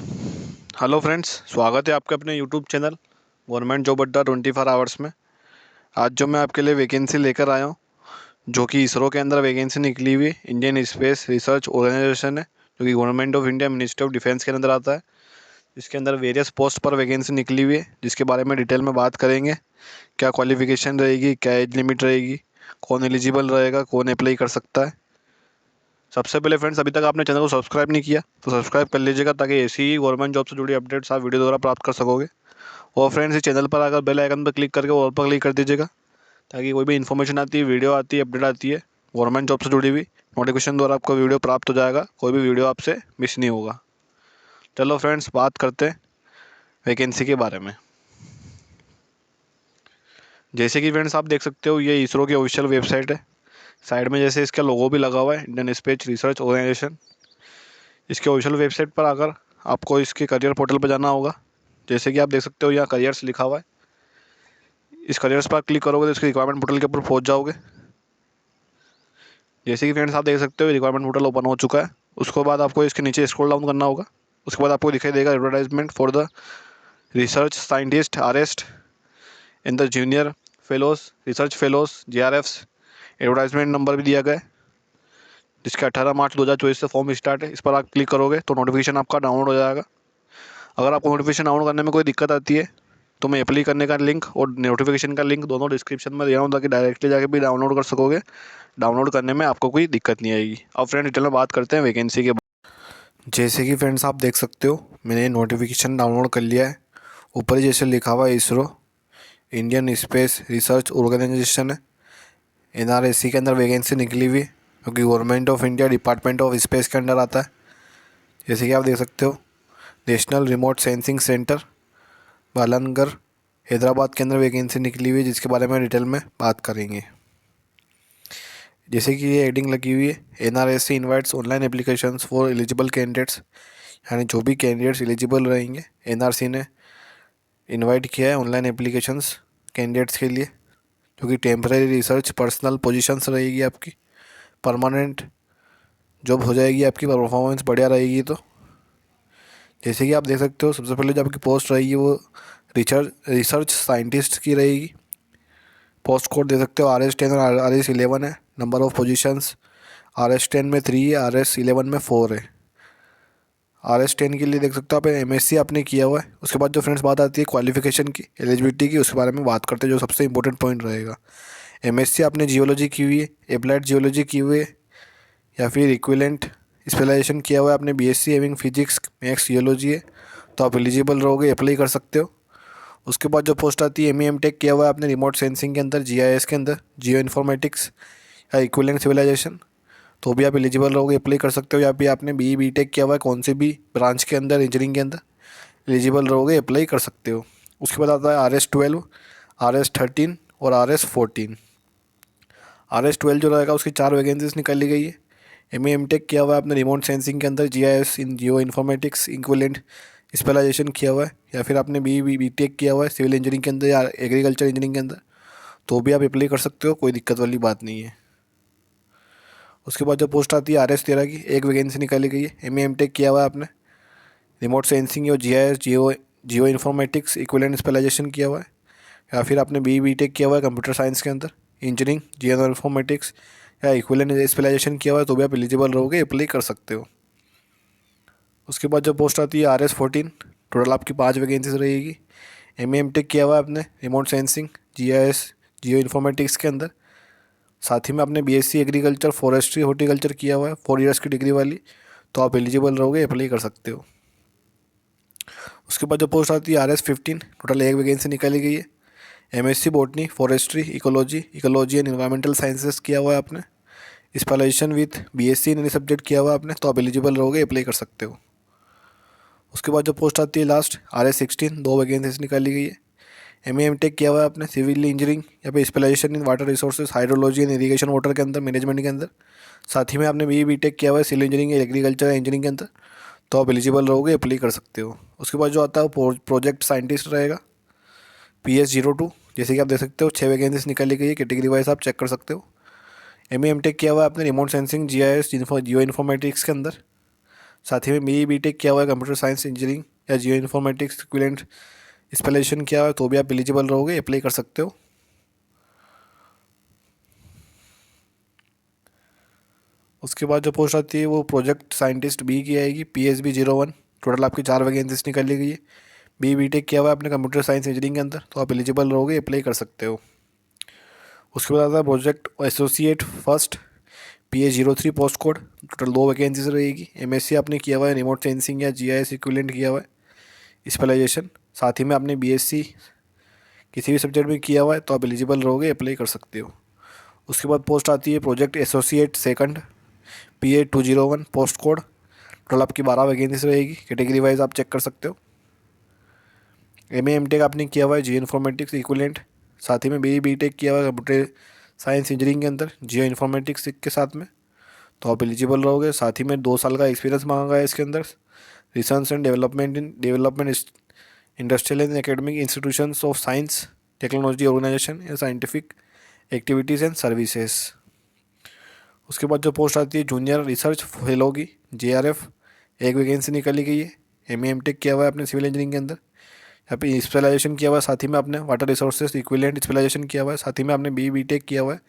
Hello friends, स्वागत है आपके अपने यूट्यूब चैनल गवर्नमेंट जॉब अड्डा 24 आवर्स में। आज जो मैं आपके लिए वैकेंसी लेकर आया हूँ, जो कि इसरो के अंदर वैकेंसी निकली हुई इंडियन स्पेस रिसर्च ऑर्गेनाइजेशन है, जो कि government of India ministry of defence के अंदर आता है। इसके अंदर वेरियस पोस्ट पर वैकेंसी निकली हुई है, जिसके बारे में डिटेल में बात करेंगे। क्या क्वालिफिकेशन रहेगी, क्या एज लिमिट रहेगी, कौन एलिजिबल रहेगा, कौन अप्लाई कर सकता है। सबसे पहले फ्रेंड्स, अभी तक आपने चैनल को सब्सक्राइब नहीं किया तो सब्सक्राइब कर लीजिएगा, ताकि ऐसी ही गवर्नमेंट जॉब से जुड़ी अपडेट्स आप वीडियो द्वारा प्राप्त कर सकोगे। और फ्रेंड्स, इस चैनल पर अगर बेल आइकन पर क्लिक करके ऑल पर क्लिक कर दीजिएगा, ताकि कोई भी इन्फॉर्मेशन आती है, वीडियो आती है, अपडेट आती है गवर्नमेंट जॉब से जुड़ी हुई, नोटिफिकेशन द्वारा आपको वीडियो प्राप्त हो जाएगा। कोई भी वीडियो आपसे मिस नहीं होगा। चलो फ्रेंड्स, बात करते हैं वैकेंसी के बारे में। जैसे कि फ्रेंड्स आप देख सकते हो, ये इसरो की ऑफिशियल वेबसाइट है। साइड में जैसे इसका लोगो भी लगा हुआ है, इंडियन स्पेस रिसर्च ऑर्गेनाइजेशन। इसके ऑफिशियल वेबसाइट पर आकर आपको इसके करियर पोर्टल पर जाना होगा। जैसे कि आप देख सकते हो, यहाँ करियर्स लिखा हुआ है। इस करियर्स पर क्लिक करोगे तो इसके रिक्वायरमेंट पोर्टल के ऊपर पहुंच जाओगे। जैसे कि फ्रेंड्स आप देख सकते हो, रिक्वायरमेंट पोर्टल ओपन हो चुका है। उसके बाद आपको इसके नीचे स्क्रॉल डाउन करना होगा। उसके बाद आपको दिखाई देगा advertisement for the research scientist आरएस्ट in the junior fellows, research fellows, JRFs. Advertisement number भी दिया गया है, जिसके 18 मार्च 2024 से फॉर्म स्टार्ट है। इस पर आप क्लिक करोगे तो नोटिफिकेशन आपका डाउनलोड हो जाएगा। अगर आपको नोटिफिकेशन डाउनलोड करने में कोई दिक्कत आती है तो मैं अप्लाई करने का लिंक और नोटिफिकेशन का लिंक दोनों डिस्क्रिप्शन में दे रहा हूँ, ताकि डायरेक्टली जाके भी डाउनलोड कर सकोगे। डाउनलोड करने में आपको कोई दिक्कत नहीं आएगी। अब फ्रेंड, डिटेल में बात करते हैं वैकेंसी के। जैसे कि फ्रेंड्स आप देख सकते हो, मैंने नोटिफिकेशन डाउनलोड कर लिया है। ऊपर ही जैसे लिखा हुआ है ISRO Indian space research organisation है, एनआरएससी के अंदर वैकेंसी निकली हुई है, क्योंकि government of India department of space के अंडर आता है। जैसे कि आप देख सकते हो, national remote sensing centre Balanagar Hyderabad के अंदर वैकेंसी निकली हुई है, जिसके बारे में डिटेल में बात करेंगे। जैसे कि ये हेडिंग लगी हुई है, NRSC invites online applications for eligible candidates, यानी जो भी कैंडिडेट्स एलिजिबल रहेंगे एनआरसी ने इनवाइट किया है ऑनलाइन एप्लीकेशंस कैंडिडेट्स के लिए, जो कि टेम्परेरी रिसर्च पर्सनल पोजीशंस रहेगी आपकी। परमानेंट जॉब हो जाएगी आपकी, परफॉर्मेंस बढ़िया रहेगी तो। जैसे कि आप देख सकते हो, सबसे पहले जो आपकी पोस्ट रहेगी वो रिसर्च साइंटिस्ट की रहेगी। पोस्ट कोड दे सकते हो RS10 और RS11 है। नंबर ऑफ़ पोजीशंस RS10 में 3 है, RS11 में 4 है। RS10 के लिए देख सकते हो आप MSc आपने किया हुआ है। उसके बाद जो फ्रेंड्स बात आती है क्वालिफिकेशन की, एलिजिबिलिटी की, उसके बारे में बात करते हैं, जो सबसे इंपॉर्टेंट पॉइंट रहेगा। MSc आपने जियोलॉजी की हुई है, अप्लाइड जियोलॉजी की हुई है, या फिर इक्विलेंट स्पेशलाइजेशन किया हुआ है आपने BSc having physics maths geology है, तो आप एलिजिबल रहोगे, अप्लाई कर सकते हो। उसके बाद जो पोस्ट आती है MEM Tech किया हुआ है आपने रिमोट सेंसिंग के अंदर, GIS के अंदर, जियो इन्फॉर्मेटिक्स या इक्विलेंट सिविलाइजेशन, तो भी आप एलिजिबल रहोगे, अप्लाई कर सकते हो। या फिर आपने BE BTech किया हुआ है कौन से भी ब्रांच के अंदर, इंजीनियरिंग के अंदर, एलिजिबल रहोगे, अप्लाई कर सकते हो। उसके बाद आता है RS12, RS13 और RS14। RS12 जो रहेगा उसकी 4 वैकेंसीज निकाली गई है। MEM Tech किया हुआ है आपने रिमोट सेंसिंग के अंदर, GIS इन जियो इन्फॉर्मेटिक्स इक्विलेंट स्पेशलाइजेशन किया हुआ है, या फिर आपने BE BTech किया हुआ है सिविल इंजीनियरिंग के अंदर या एग्रीकल्चर इंजीनियरिंग के अंदर, तो भी आप अप्लाई कर सकते हो, कोई दिक्कत वाली बात नहीं है। उसके बाद जो पोस्ट आती है RS13 की, एक वैकेंसी निकाली गई है। MEM Tech किया हुआ है आपने रिमोट सेंसिंग और GIS geo informatics equivalent specialisation किया हुआ है, या फिर आपने BE BTech किया हुआ है कंप्यूटर साइंस के अंदर, इंजीनियरिंग जियो इन्फॉर्मेटिक्स या इक्विलेंट स्पेशलाइजेशन किया हुआ है, तो भी आप एलिजिबल रहोगे, अप्लाई कर सकते हो। उसके बाद जो पोस्ट आती है RS14, टोटल आपकी 5 वैकेंसीज रहेगी। MEM Tech किया हुआ है आपने remote sensing GIS geo informatics के अंदर, साथ ही में आपने BSc एग्रीकल्चर फॉरेस्ट्री हॉर्टिकल्चर किया हुआ है 4 ईयर्स की डिग्री वाली, तो आप एलिजिबल रहोगे, अप्लाई कर सकते हो। उसके बाद जो पोस्ट आती है RS15, टोटल एक वैकेंसी निकाली गई है। MSc botany forestry ecology and environmental sciences किया हुआ है आपने, specialisation with BSc in any subject किया हुआ है आपने, तो आप एलिजिबल रहोगे, अप्लाई कर सकते हो। उसके बाद जो पोस्ट आती है लास्ट RS16, 2 वैकेंसीज निकाली गई है। MEM Tech किया हुआ है आपने सिविल इंजीनियरिंग या फिर specialisation in water resources hydrology and irrigation water के अंदर, मैनेजमेंट के अंदर, साथ ही में आपने BE BTech किया हुआ है सिविल इंजीनियरिंग एग्रीकल्चर इंजीनियरिंग के अंदर, तो आप एलिजिबल रहोगे, अप्लाई कर सकते हो। उसके बाद जो आता है वो प्रोजेक्ट साइंटिस्ट रहेगा, PS02। जैसे कि आप देख सकते हो 6 वैकेंसीज निकाली गई है, कैटेगरी वाइज आप चेक कर सकते हो। MEM Tech किया हुआ है आपने remote sensing GIS geo informatics के अंदर, साथ ही में BE/BTech किया हुआ है कंप्यूटर साइंस इंजीनियरिंग या जियो इन्फॉर्मेटिक्स इक्विवेलेंट स्पेशलाइजेशन किया हुआ है तो भी आप एलिजिबल रहोगे, अप्लाई कर सकते हो। उसके बाद जो पोस्ट आती है वो प्रोजेक्ट साइंटिस्ट बी की आएगी, PSB-01। टोटल आपकी 4 वैकेंसीज निकाली गई है। BE/BTech किया हुआ है आपने कंप्यूटर साइंस इंजीनियरिंग के अंदर तो आप एलिजिबल रहोगे, अप्लाई कर सकते हो। उसके बाद आता है project associate first, PA-03 post code. Total 2 vacancies रहेगी। MSc आपने किया हुआ है रिमोट सेंसिंग या GIS इक्विवेलेंट किया हुआ है स्पेशलाइजेशन, साथ ही में आपने BSc किसी भी सब्जेक्ट में किया हुआ है तो आप एलिजिबल रहोगे, अप्लाई कर सकते हो। उसके बाद पोस्ट आती है project associate second, PA-201 post code. Total आपकी 12 वैकेंसीज रहेगी। कैटेगरी वाइज आप चेक कर सकते हो। MA/MTech आपने किया हुआ है जियो इन्फॉर्मेटिक्स इक्विवेलेंट, साथ ही में BE/BTech किया हुआ है कंप्यूटर साइंस इंजीनियरिंग के अंदर जियो इन्फॉर्मेटिक्स के साथ में तो आप एलिजिबल रहोगे। साथ ही में 2 साल का एक्सपीरियंस मांगा गया है इसके अंदर। Research and development industrial and academic institutions of science technology organisation and scientific activities and services. उसके बाद जो पोस्ट आती है जूनियर रिसर्च फेलो की, JRF, एक वैकेंसी निकाली गई है। MA/MTech किया हुआ है अपने सिविल इंजीनियरिंग के अंदर, यहाँ पे स्पेशलाइजेशन किया हुआ है। साथ ही में आपने वाटर रिसोर्सेज इक्विवेलेंट स्पेशलाइजेशन किया हुआ है। साथ ही में आपने BE/BTech किया हुआ है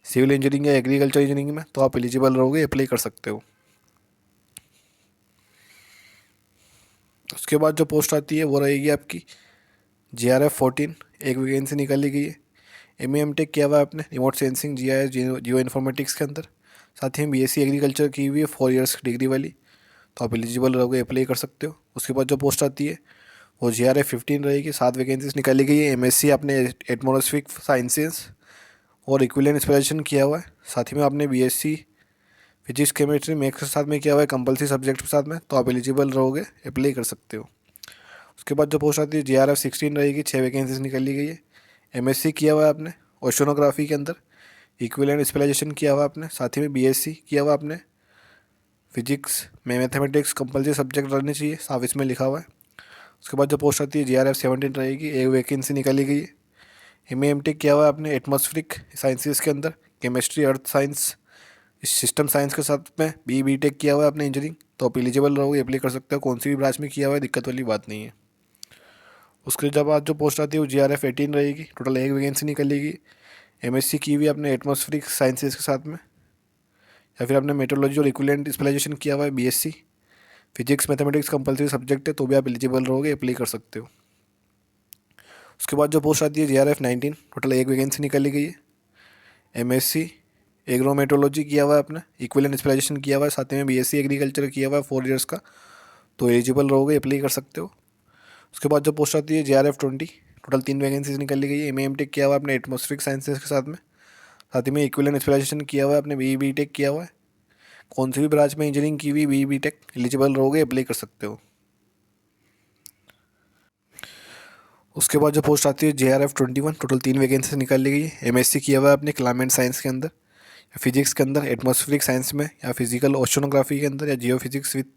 सिविल इंजीनियरिंग या एग्रीकल्चर इंजीनियरिंग में तो आप एलिजिबल रहोगे, अप्लाई कर सकते हो। उसके बाद जो पोस्ट आती है वो रहेगी आपकी JRF-14, एक वैकेंसी निकाली गई है। MA/MTech किया हुआ है आपने remote sensing GIS geo informatics के अंदर, साथ ही में BSc एग्रीकल्चर की हुई है 4 इयर्स डिग्री वाली तो आप एलिजिबल रहोगे, अप्लाई कर सकते हो। उसके बाद जो पोस्ट आती है वो JRF-15 रहेगी। 7 वैकेंसीज निकाली गई है। MSc आपने एटमॉस्फेरिक साइंसेस और इक्विवेलेंट स्पेशलाइजेशन किया हुआ है। साथ ही में आपने BSc फिजिक्स केमिस्ट्री मैथ्स के साथ में किया हुआ है कंपल्सरी सब्जेक्ट के साथ में तो आप एलिजिबल रहोगे, अप्लाई कर सकते हो। उसके बाद जो पोस्ट आती है JRF-16 रहेगी। 6 वैकेंसीज निकाली गई है। MSc किया हुआ है आपने ओशनोग्राफी के अंदर, इक्विवेलेंट स्पेशलाइजेशन किया हुआ आपने, साथ ही में BSc किया हुआ आपने फिजिक्स में मैथमेटिक्स कंपल्सरी सब्जेक्ट रहने चाहिए, साफ इसमें लिखा हुआ है। उसके बाद जो पोस्ट आती है JRF-17 रहेगी। एक वैकेंसी निकाली गई है। MA/MTech किया हुआ है आपने एटमॉस्फेरिक साइंसेस के अंदर, chemistry earth science system science के साथ में BE/BTech किया हुआ है आपने इंजीनियरिंग तो आप एलिजिबल रहोगे, अप्लाई कर सकते हो। कौन सी भी ब्रांच में किया हुआ है दिक्कत वाली बात नहीं है। उसके जब बाद जो पोस्ट आती है वो JRF-18 रहेगी। टोटल एक वैकेंसी निकलेगी। MSc की हुई आपने एटमॉस्फेरिक साइंसेस के साथ में, या फिर आपने मेट्रोलॉजी और इक्विवेलेंट स्पेशलाइजेशन किया हुआ है BSc physics mathematics compulsory subject है तो भी आप एलिजिबल रहोगे, अप्लाई कर सकते हो। उसके बाद जो पोस्ट आती है JRF-19, टोटल एक वैकेंसी निकाली गई है। MSc एग्रोमेट्रोलॉजी किया हुआ है आपने, इक्विवेलेंट स्पेशलाइजेशन किया हुआ है, साथ में BSc एग्रीकल्चर किया हुआ है 4 इयर्स का तो एलिजिबल रहोगे, अप्लाई कर सकते हो। उसके बाद जो पोस्ट आती है JRF-20, टोटल 3 वैकेंसीज निकाली गई है। MA/MTech किया हुआ है आपने एटमॉस्फेरिक साइंसेस के साथ में, साथ ही में इक्विवेलेंट स्पेशलाइजेशन किया हुआ है आपने BE/BTech किया हुआ है। कौन सी भी ब्रांच में इंजीनियरिंग की हुई BE/BTech एलिजिबल रहोगे, अप्लाई कर सकते हो। उसके बाद जो पोस्ट आती है JRF-21, टोटल 3 वैकेंसी निकाली गई है। MSc किया हुआ है आपने क्लाइमेट साइंस के अंदर या फिजिक्स के अंदर, एटमॉस्फेरिक साइंस में या फिजिकल ओशनोग्राफी के अंदर या जियो फिजिक्स विद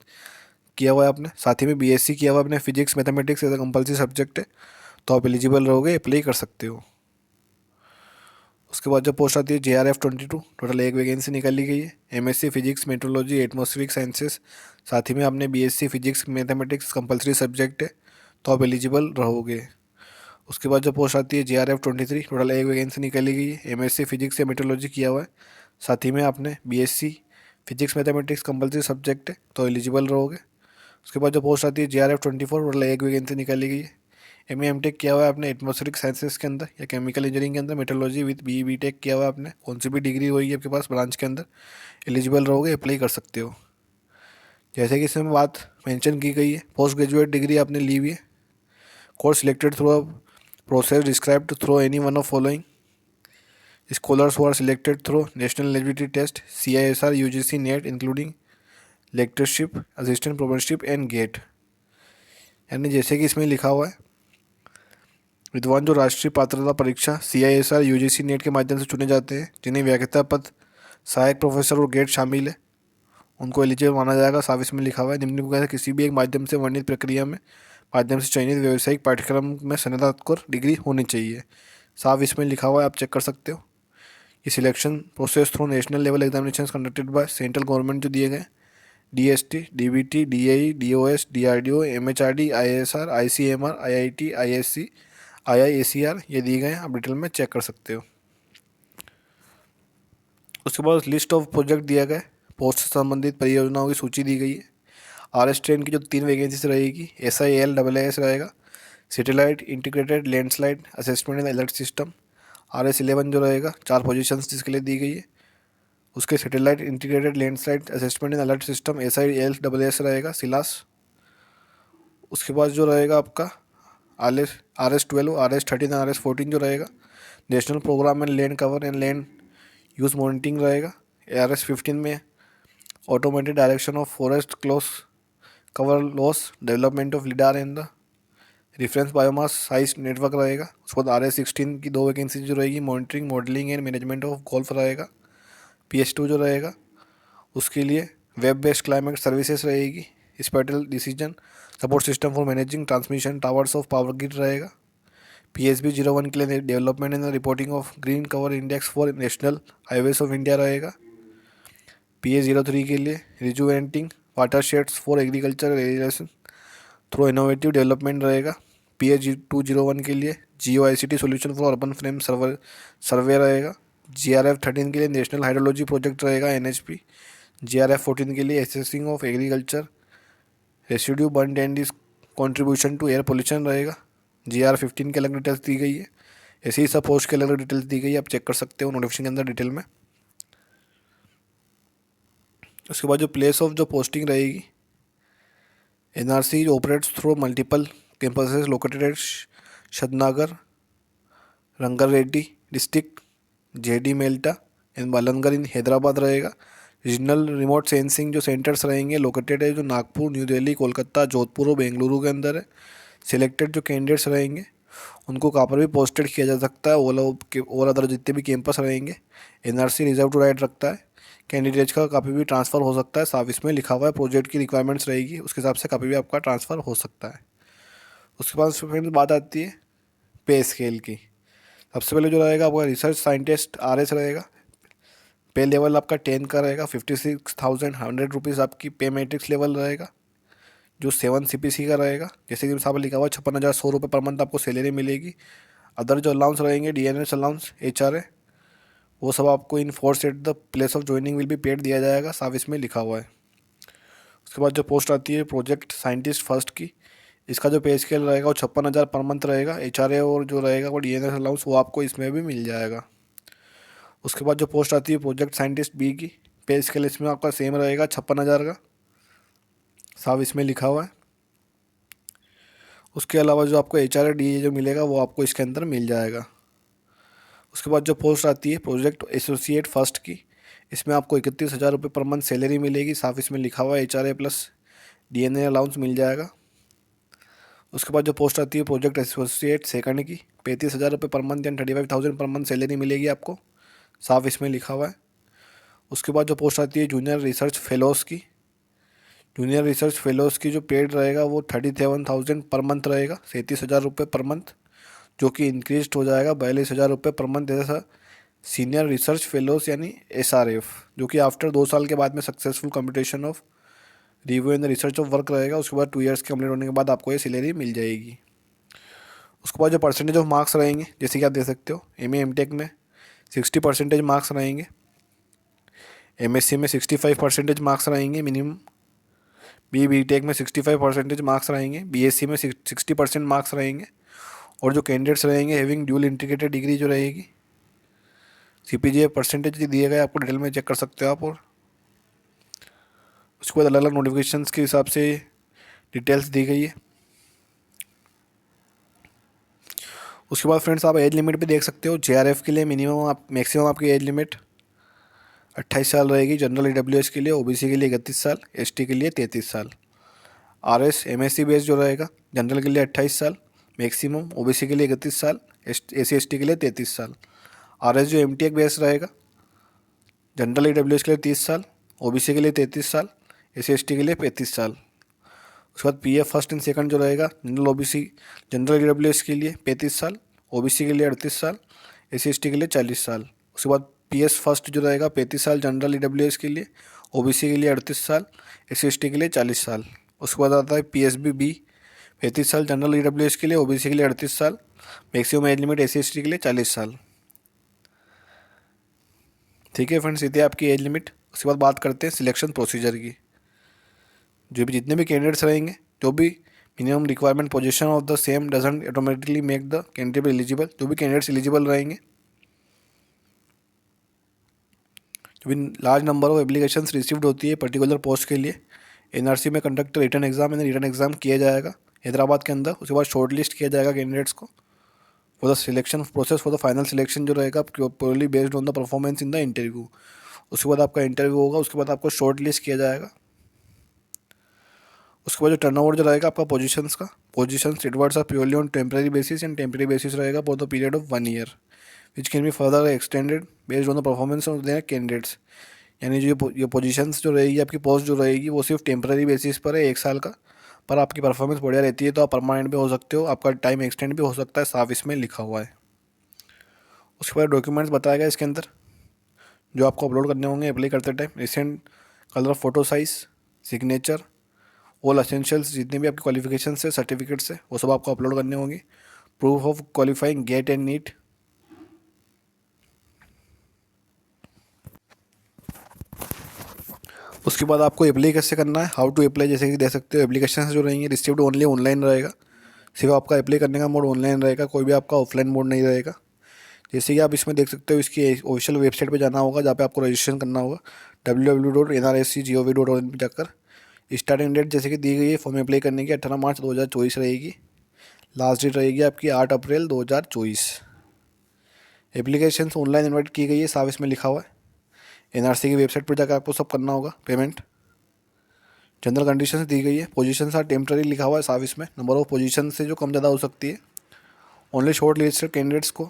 किया हुआ है आपने, साथ ही में BSc किया हुआ आपने physics mathematics as a compulsory subject है तो आप एलिजिबल रहोगे, अप्लाई कर सकते हो। उसके बाद जब पोस्ट आती है JRF-22, टोटल एक वैकेंसी निकाली गई है। MSc physics metrology atmospheric sciences, साथ ही में आपने BSc physics mathematics compulsory subject है तो आप एलिजिबल रहोगे। उसके बाद जब पोस्ट आती है JRF-23, टोटल एक वैकेंसी निकाली गई है। MSc फिजिक्स या मेट्रोलॉजी किया हुआ है, साथ ही में आपने BSc physics mathematics compulsory subject है तो एलिजिबल रहोगे। उसके बाद जो पोस्ट आती है JRF-24, टोटल एक वैकेंसी निकाली गई है। MA/MTech किया हुआ है आपने एटमॉस्फेरिक साइंसेस के अंदर या केमिकल इंजीनियरिंग के अंदर, मेट्रोलॉजी विद BE/BTech किया हुआ है आपने, कौन सी भी डिग्री होगी आपके पास ब्रांच के अंदर, एलिजिबल रहोगे, अप्लाई कर सकते हो। जैसे कि इसमें बात मेंशन की गई है, पोस्ट ग्रेजुएट डिग्री आपने ली हुई है। Course selected through a process described through any one of following scholars who are selected through national eligibility test CISR UGC NET including lectureship assistant professorship and GATE. यानी जैसे कि इसमें लिखा हुआ है, विद्वान जो राष्ट्रीय पात्रता परीक्षा CISR UGC NET के माध्यम से चुने जाते हैं, जिन्हें व्याख्याता पद सहायक प्रोफेसर और गेट शामिल है, उनको एलिजिबल माना जाएगा। साफ इसमें लिखा हुआ है निम्न प्रकार से किसी भी एक माध्यम से वर्णित प्रक्रिया में माध्यम से चयनित व्यावसायिक पाठ्यक्रम में स्नातकोत्तर डिग्री होनी चाहिए। साफ इसमें लिखा हुआ है, आप चेक कर सकते हो। ये selection process through national level examination conducted by central government जो दिए गए DST, DBT, DAE, DOS, DRDO, MHRD, ISR, ICMR, IIT, ISC, IIACR ये दिए गए हैं, आप डिटेल में चेक कर सकते हो। उसके बाद लिस्ट ऑफ प्रोजेक्ट दिया गया है, पोस्ट से संबंधित परियोजनाओं की सूची दी गई है। RS ट्रेन की जो 3 वैकेंसीज रहेगी, SIL AAS रहेगा, satellite integrated landslide assessment and alert system. RS11 जो रहेगा 4 पोजीशंस जिसके लिए दी गई है, उसके satellite integrated landslide assessment and alert system SILAAS रहेगा, सिलास। उसके बाद जो रहेगा आपका RS12, RS13 और RS14 जो रहेगा national programme and land cover and land use monitoring रहेगा। RS15 में automated direction of forest close cover loss development of lidar and the reference biomass size network रहेगा। उसके बाद RS16 की 2 वैकेंसी जो रहेगी, monitoring modelling and management of golf रहेगा। PS2 जो रहेगा उसके लिए वेब बेस्ड क्लाइमेट सर्विसेज रहेगी, special decision support system for managing transmission towers of power grid रहेगा। PSB01 के लिए development and reporting of green cover index for national highways of India रहेगा। PA03 के लिए rejuvenating water sheds for agriculture regulation through innovative development रहेगा। PA201 के लिए GeoICT solution for urban frame survey रहेगा। GRF13 के लिए नेशनल हाइड्रोलॉजी प्रोजेक्ट रहेगा, NHP। GRF14 के लिए assessing of agriculture residue burn and is contribution to air pollution रहेगा। GR15 के अलग डिटेल्स दी गई है, ऐसे ही सब पोस्ट के अलग डिटेल्स दी गई है, आप चेक कर सकते हो नोटिफिकेशन के अंदर डिटेल में। उसके बाद जो प्लेस ऑफ जो पोस्टिंग रहेगी, NRC operates through multiple campuses located at Shadnagar, Rangareddy district, JD मेल्टा एंड बालनगर इन हैदराबाद रहेगा। रीजनल रिमोट सेंसिंग जो सेंटर्स रहेंगे लोकेटेड है जो नागपुर, न्यू दिल्ली, कोलकाता, जोधपुर और बेंगलुरु के अंदर है। सिलेक्टेड जो कैंडिडेट्स रहेंगे उनको कहाँ पर भी पोस्टेड किया जा सकता है, और अदर जितने भी कैंपस रहेंगे। NRC रिजर्व टू राइट रखता है, कैंडिडेट्स का कभी भी ट्रांसफ़र हो सकता है, साफ इसमें लिखा हुआ है। प्रोजेक्ट की रिक्वायरमेंट्स रहेगी उसके हिसाब से कभी भी आपका ट्रांसफ़र हो सकता है। उसके बाद फ्रेंड्स बात आती है पे स्केल की। सबसे पहले जो रहेगा आपका रिसर्च साइंटिस्ट RS रहेगा, पे लेवल आपका 10 का रहेगा, 56,100 रुपीज़ आपकी पे मैट्रिक्स लेवल रहेगा। जो 7 CPC का रहेगा, जैसे कि साहब लिखा हुआ 56,100 रुपये पर मंथ आपको सैलरी मिलेगी। अदर जो अलाउंस रहेंगे, DNS अलाउंस, HRA, वो सब आपको in force at the place of joining will be paid दिया जाएगा, साफ इसमें लिखा हुआ है। उसके बाद जो पोस्ट आती है प्रोजेक्ट साइंटिस्ट फर्स्ट की, इसका जो पे स्केल रहेगा वो 56,000 पर मंथ रहेगा। HRA और जो रहेगा वो DNS अलाउंस वो आपको इसमें भी मिल जाएगा। उसके बाद जो पोस्ट आती है प्रोजेक्ट साइंटिस्ट B की, पे स्केल इसमें आपका सेम रहेगा 56,000 का, साफ इसमें लिखा हुआ है। उसके अलावा जो आपको HRA DA जो मिलेगा वो आपको इसके अंदर मिल जाएगा। उसके बाद जो पोस्ट आती है प्रोजेक्ट एसोसिएट फर्स्ट की, इसमें आपको 31,000 रुपये पर मंथ सैलरी मिलेगी, साफ इसमें लिखा हुआ है HRA प्लस DNA अलाउंस मिल जाएगा। उसके बाद जो पोस्ट आती है प्रोजेक्ट एसोसिएट सेकंड की, 35,000 रुपये पर मंथ यानी 35,000 पर मंथ सैलरी मिलेगी आपको, साफ इसमें लिखा हुआ है। उसके बाद जो पोस्ट आती है जूनियर रिसर्च फेलोज़ की, जूनियर रिसर्च फेलोज़ की जो पेड रहेगा वो 37,000 पर मंथ रहेगा, 37,000 रुपये पर मंथ, जो कि इंक्रीज हो जाएगा 42,000 रुपये पर मंथ जैसा सीनियर रिसर्च फेलोज यानी SRF, जो कि आफ्टर 2 साल के बाद में successful computation of review and research of work रहेगा। उसके बाद 2 ईयर्स कंप्लीट होने के बाद आपको ये सैलरी मिल जाएगी। उसके बाद जो परसेंटेज ऑफ मार्क्स रहेंगे, जैसे कि आप देख सकते हो MA MTech में 60% मार्क्स रहेंगे, MSc में 65% मार्क्स रहेंगे मिनिमम, BTech में 65% मार्क्स रहेंगे, BSc में 60% मार्क्स रहेंगे। और जो कैंडिडेट्स रहेंगे हैविंग ड्यूल इंटीग्रेटेड डिग्री जो रहेगी, CPGA परसेंटेज दिए गए आपको डिटेल में चेक कर सकते हो आप। और उसके बाद अलग अलग नोटिफिकेशंस के हिसाब से डिटेल्स दी गई है। उसके बाद फ्रेंड्स आप एज लिमिट भी देख सकते हो। JRF के लिए मैक्सिमम आपकी एज लिमिट 28 साल रहेगी, जनरल EWS के लिए, OBC के लिए 31 साल, ST के लिए 33 साल। RS MSc बेस जो रहेगा, जनरल के लिए 28 साल मैक्सिमम, OBC के लिए 31 साल, SC ST के लिए 33 साल। RS जो MTech बेस रहेगा, जनरल EWS के लिए 30 साल, OBC के लिए 33 साल, SC ST के लिए 35 साल। उसके बाद PF फर्स्ट एंड सेकंड जो रहेगा, जनरल EWS के लिए 35 साल, OBC के लिए 38 साल, SC ST के लिए 40 साल। उसके बाद PS फर्स्ट जो रहेगा 35 साल जनरल EWS के लिए, OBC के लिए 38 साल, SC/ST के लिए 40 साल। उसके बाद आता है PSB B, 35 साल जनरल EWS के लिए, OBC के लिए 38 साल, मैक्सिमम एज लिमिट SC/ST के लिए 40 साल। ठीक है फ्रेंड्स, ये थी आपकी एज लिमिट। उसके बाद बात करते हैं सिलेक्शन प्रोसीजर की। जो भी जितने भी कैंडिडेट्स रहेंगे, जो भी minimum requirement position of the same doesn't automatically make the candidate eligible. जो भी कैंडिडेट्स एलिजिबल रहेंगे, जो भी large number of applications received होती है पर्टिकुलर पोस्ट के लिए, NRC में conduct return exam and return exam किया जाएगा हैदराबाद के अंदर। उसके बाद शॉर्ट लिस्ट किया जाएगा कैंडिडेट्स को for the selection process for the final selection जो रहेगा purely based on the performance in the interview. उसके बाद आपका इंटरव्यू होगा, उसके बाद आपको शॉर्ट लिस्ट किया जाएगा। उसके बाद जो टर्नओवर जो रहेगा आपका पोजीशंस का, पोजीशंस रिटवर्ड्स are purely on temporary basis and temporary basis रहेगा for the period of 1 year which can be further extended based on the performance of their candidates. यानी जो ये पोजीशंस जो रहेगी, आपकी पोस्ट जो रहेगी वो सिर्फ टेम्पररी बेसिस पर है 1 साल का, पर आपकी परफॉर्मेंस बढ़िया रहती है तो आप परमानेंट भी हो सकते हो, आपका टाइम एक्सटेंड भी हो सकता है, साफ इसमें लिखा हुआ है। उसके बाद डॉक्यूमेंट्स बताया गया इसके अंदर जो आपको अपलोड करने होंगे अप्लाई करते time. Recent colour photo size, signature, all essentials जितने भी आपके क्वालिफिकेशन से सर्टिफिकेट्स है वो सब आपको अपलोड करने होंगे। Proof of qualifying GATE and NEET. उसके बाद आपको अप्लाई कैसे करना है, हाउ टू अप्लाई, जैसे कि दे सकते हो एप्लीकेशन जो रहेंगे रिसीव्ड ओनली ऑनलाइन रहेगा, सिर्फ आपका अप्लाई करने का मोड ऑनलाइन रहेगा, कोई भी आपका ऑफलाइन मोड नहीं रहेगा। जैसे कि आप इसमें देख सकते हो, इसकी ऑफिशियल वेबसाइट पे जाना होगा जहाँ पे आपको रजिस्ट्रेशन करना होगा, www.nrsc.gov.in पे जाकर। स्टार्टिंग डेट जैसे कि दी गई है फॉर्म अप्लाई करने की 18 मार्च 2024 रहेगी। लास्ट डेट रहेगी आपकी 8 अप्रैल 2024। एप्लीकेशन ऑनलाइन इन्वाइट की गई है, साफ इसमें लिखा हुआ है। NRC की वेबसाइट पर जाकर आपको सब करना होगा पेमेंट। जनरल कंडीशन दी गई है, पोजीशंस आर टेम्पररी लिखा हुआ है साफ इसमें, नंबर ऑफ पोजीशन से जो कम ज़्यादा हो सकती है। ओनली शॉर्ट लिस्टेड कैंडिडेट्स को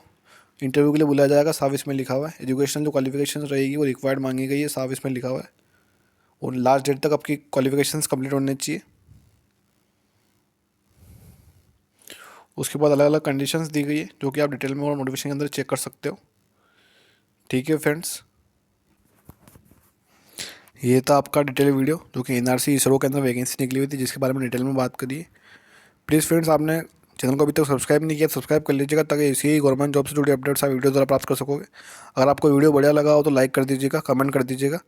इंटरव्यू के लिए बुलाया जाएगा, साफ इसमें लिखा हुआ है। एजुकेशन जो क्वालिफिकेशन रहेगी वो रिक्वायर्ड मांगी गई है, साफ इसमें लिखा हुआ है। और लास्ट डेट तक आपकी क्वालिफिकेशंस कंप्लीट होने चाहिए। उसके बाद अलग अलग कंडीशंस दी गई है जो कि आप डिटेल में और नोटिफिकेशन के अंदर चेक कर सकते हो। ठीक है फ्रेंड्स, ये था आपका डिटेल वीडियो जो कि NRC इसरो के अंदर वैकेंसी निकली हुई थी जिसके बारे में डिटेल में बात करी है। प्लीज़ फ्रेंड्स, आपने चैनल को अभी तक सब्सक्राइब नहीं किया, सब्सक्राइब कर लीजिएगा ताकि इसी गवर्नमेंट जॉब से जुड़े अपडेट्स आप वीडियो द्वारा प्राप्त कर सकोगे। अगर आपको वीडियो बढ़िया लगा हो तो लाइक कर दीजिएगा, कमेंट कर दीजिएगा,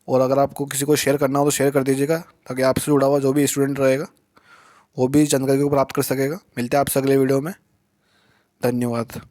और अगर आपको किसी को शेयर करना हो तो शेयर कर दीजिएगा ताकि आपसे जुड़ा हुआ जो भी स्टूडेंट रहेगा वो भी जानकारी को प्राप्त कर सकेगा। मिलते हैं आपसे अगले वीडियो में। धन्यवाद।